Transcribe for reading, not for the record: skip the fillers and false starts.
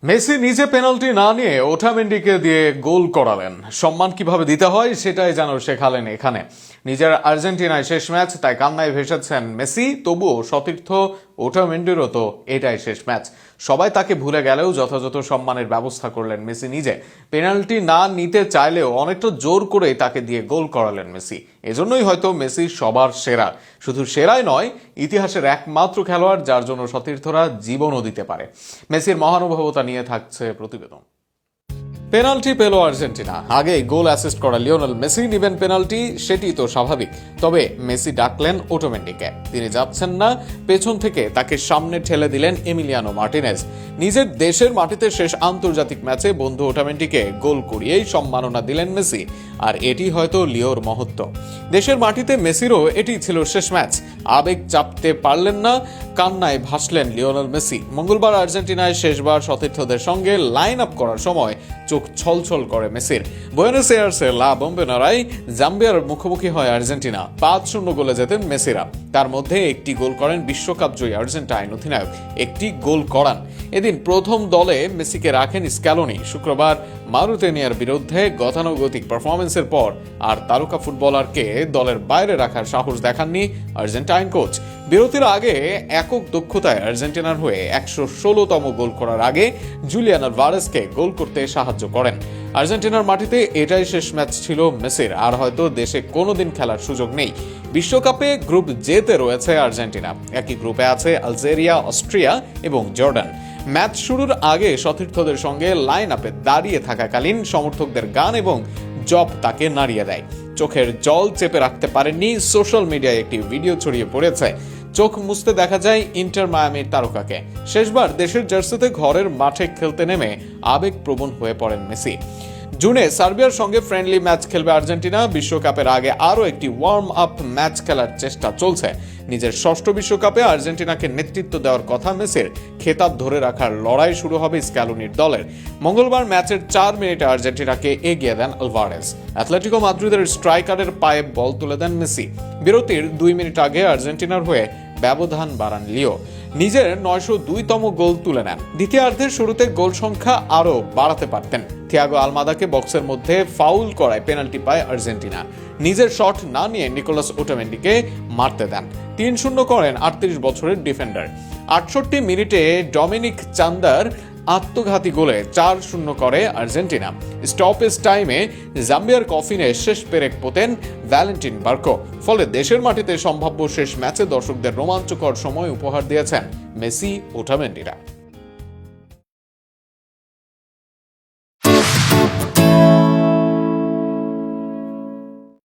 Messi নিজে penalty না নিয়ে ওটামেন্ডিকে দিয়ে গোল করালেন। সম্মান কিভাবে দিতে হয় সেটাই যেন শেখালেন এখানে। নিজের আর্জেন্টিনায় শেষ ম্যাচ, তাই কান্নায় ভেসেছেন মেসি। তবুও সতীর্থ ওটামেন্ডিরও তো এটাই শেষ ম্যাচ। সবাই তাকে ভুলে গেলেও যথাযথ সম্মানের ব্যবস্থা করলেন মেসি নিজে। পেনাল্টি না নিতে চাইলেও অনেকটা জোর করেই তাকে দিয়ে গোল করালেন মেসি। এজন্যই হয়তো মেসি সবার সেরা। শুধু সেরাই নয়, ইতিহাসের একমাত্র খেলোয়াড় যার জন্য সতীর্থরা জীবনও দিতে পারে। মেসির মহানুভবতা নিয়ে থাকছে প্রতিবেদন। পেনাল্টি পেল আর্জেন্টিনা। আগে গোল অ্যাসিস্ট করা লিওনেল মেসি নেবেন পেনাল্টি, সেটি তো স্বাভাবিক। তবে মেসি ডাকলেন ওটামেন্ডিকে। তিনি যাচ্ছেন না, পেছন থেকে তাকে সামনে ঠেলে দিলেন এমিলিয়ানো মার্টিনেজ। নিজের দেশের মাটিতে শেষ আন্তর্জাতিক ম্যাচে বন্ধু ওটামেন্ডিকে গোল করিয়েই সম্মাননা দিলেন মেসি। আর এটি হয়তো লিওর মহত্ব। দেশের মাটিতে মেসিরও এটি ছিল শেষ ম্যাচ। আবেগ চাপতে পারলেন না, কান্নায় ভাসলেন লিওনেল মেসি। মঙ্গলবার আর্জেন্টিনায় শেষবার সতীর্থদের সঙ্গে লাইন আপ করার সময় চোখ ছলছল করে মেসির। বুয়েনোস এয়ার্সের লা বোম্বেনারায় জাম্বিয়ার মুখোমুখি হয় আর্জেন্টিনা। 5-0 গোলে জেতেন মেসিরা। তার মধ্যে একটি গোল করেন বিশ্বকাপ জয়ী আর্জেন্টাইন অধিনায়ক। একটি গোল করান। এদিন প্রথম দলে মেসিকে রাখেন স্ক্যালোনি। শুক্রবার মাউরিতানিয়ার বিরুদ্ধে গতানুগতিক পারফরমেন্সের পর আর তারকা ফুটবলারকে দলের বাইরে রাখার সাহস দেখাননি আর্জেন্টাইন কোচ। বিরতির আগে একক দক্ষতায় আর্জেন্টিনার হয়ে 116তম গোল করার আগে জুলিয়ান আলভারেজকে গোল করতে সাহায্য করেন। আর্জেন্টিনার মাটিতে এটাই শেষ ম্যাচ ছিল মেসির। আর হয়তো দেশে কোনোদিন খেলার সুযোগ নেই। বিশ্বকাপে গ্রুপ জেতে রয়েছে আর্জেন্টিনা। একই গ্রুপে আছে আলজেরিয়া, অস্ট্রিয়া এবং জর্ডান। ম্যাচ শুরুর আগে সতীর্থদের সঙ্গে লাইন আপে দাঁড়িয়ে থাকাকালীন সমর্থকদের গান এবং জব তাকে নাড়িয়ে দেয়। চোখের জল চেপে রাখতে পারেননি। সোশ্যাল মিডিয়ায় একটি ভিডিও ছড়িয়ে পড়েছে। চোখ মুছতে দেখা যায় ইন্টার মায়ামির তারকাকে। শেষবার দেশের জার্সিতে ঘরের মাঠে খেলতে নেমে আবেগপ্রবণ হয়ে পড়েন মেসি। জুনে সার্বিয়ার সঙ্গে ফ্রেন্ডলি ম্যাচ খেলবে আর্জেন্টিনা। বিশ্বকাপের আগে আরও একটি ওয়ার্ম আপ ম্যাচ খেলার চেষ্টা চলছে। নিজের ষষ্ঠ বিশ্বকাপে আর্জেন্টিনাকে নেতৃত্ব দেওয়ার কথা মেসির। খেতাব ধরে রাখার লড়াই শুরু হবে স্ক্যালোনির দলের। মঙ্গলবার ম্যাচের 4 মিনিটে আর্জেন্টিনাকে এগিয়ে দেন আলভারেজ। অ্যাটলেটিকো মাদ্রিদের স্ট্রাইকারের পায়ে বল তুলে দেন মেসি। বিরতির 2 মিনিট আগে আর্জেন্টিনার হয়ে ব্যবধান বাড়ান লিও। নিজের 902তম গোল তুলে নেন। দ্বিতীয়ার্ধের শুরুতে গোল সংখ্যা আরও বাড়াতে পারতেন। থিয়াগো আলমাদাকে বক্সের মধ্যে ফাউল করায় পেনাল্টি পায় আর্জেন্টিনা। নিজের শট না নিয়ে নিকোলাস ওটামেন্ডিকে মারতে দেন। 3-0 করেন 38 বছরের ডিফেন্ডার। 68 মিনিটে ডমিনিক চান্দার আত্মঘাতী গোলে 4-0 করে আর্জেন্টিনা। স্টপেজ টাইমে জাম্বিয়ার কফিনে শেষ পেরেক পোতেন ভ্যালেন্টিন বার্কো। ফলে দেশের মাটিতে সম্ভাব্য শেষ ম্যাচে দর্শকদের রোমাঞ্চকর সময় উপহার দিয়েছেন মেসি ওটামেন্ডিরা।